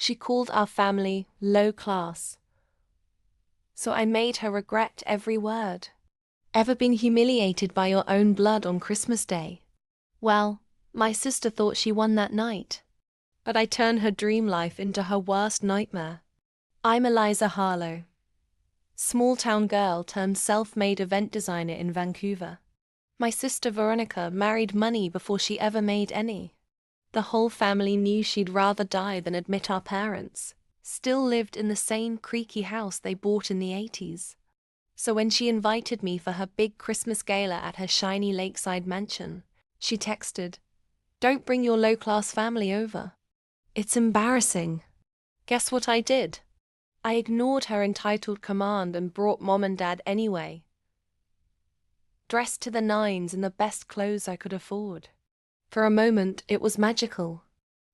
She called our family low class. So I made her regret every word. Ever been humiliated by your own blood on Christmas Day? Well, my sister thought she won that night. But I turned her dream life into her worst nightmare. I'm Eliza Harlow, small-town girl turned self-made event designer in Vancouver. My sister Veronica married money before she ever made any. The whole family knew she'd rather die than admit our parents still lived in the same creaky house they bought in the 80s. So when she invited me for her big Christmas gala at her shiny lakeside mansion, she texted, "Don't bring your low-class family over. It's embarrassing." Guess what I did? I ignored her entitled command and brought Mom and Dad anyway. Dressed to the nines in the best clothes I could afford. For a moment, it was magical.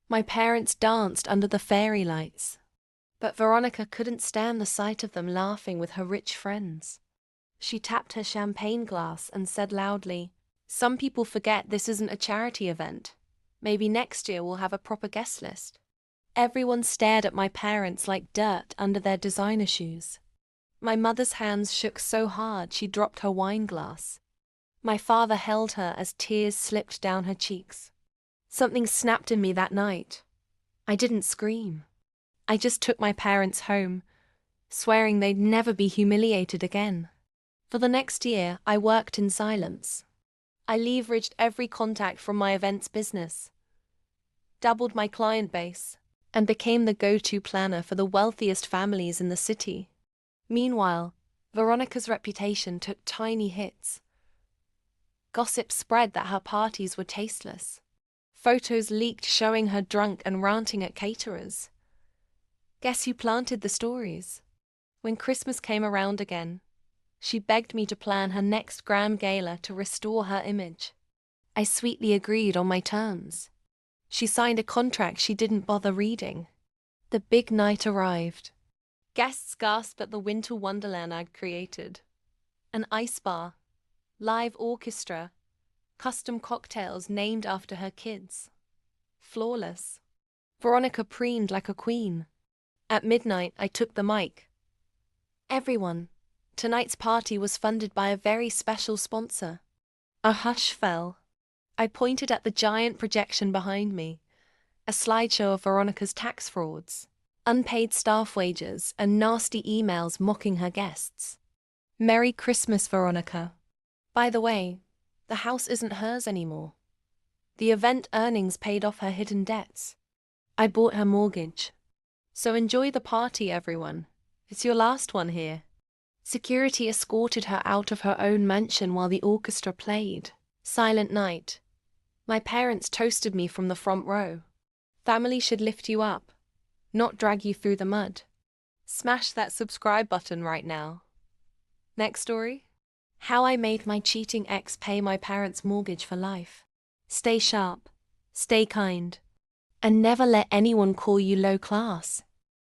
My parents danced under the fairy lights. But Veronica couldn't stand the sight of them laughing with her rich friends. She tapped her champagne glass and said loudly, "Some people forget this isn't a charity event. Maybe next year we'll have a proper guest list." Everyone stared at my parents like dirt under their designer shoes. My mother's hands shook so hard she dropped her wine glass. My father held her as tears slipped down her cheeks. Something snapped in me that night. I didn't scream. I just took my parents home, swearing they'd never be humiliated again. For the next year, I worked in silence. I leveraged every contact from my events business, doubled my client base, and became the go-to planner for the wealthiest families in the city. Meanwhile, Veronica's reputation took tiny hits. Gossip spread that her parties were tasteless. Photos leaked showing her drunk and ranting at caterers. Guess who planted the stories? When Christmas came around again, she begged me to plan her next grand gala to restore her image. I sweetly agreed on my terms. She signed a contract she didn't bother reading. The big night arrived. Guests gasped at the winter wonderland I'd created. An ice bar, live orchestra, custom cocktails named after her kids. Flawless. Veronica preened like a queen. At midnight, I took the mic. "Everyone, tonight's party was funded by a very special sponsor." A hush fell. I pointed at the giant projection behind me, a slideshow of Veronica's tax frauds, unpaid staff wages, and nasty emails mocking her guests. "Merry Christmas, Veronica. By the way, the house isn't hers anymore. The event earnings paid off her hidden debts. I bought her mortgage. So enjoy the party, everyone. It's your last one here." Security escorted her out of her own mansion while the orchestra played. Silent night. My parents toasted me from the front row. Family should lift you up, not drag you through the mud. Smash that subscribe button right now. Next story? How I made my cheating ex pay my parents' mortgage for life. Stay sharp, stay kind, and never let anyone call you low class.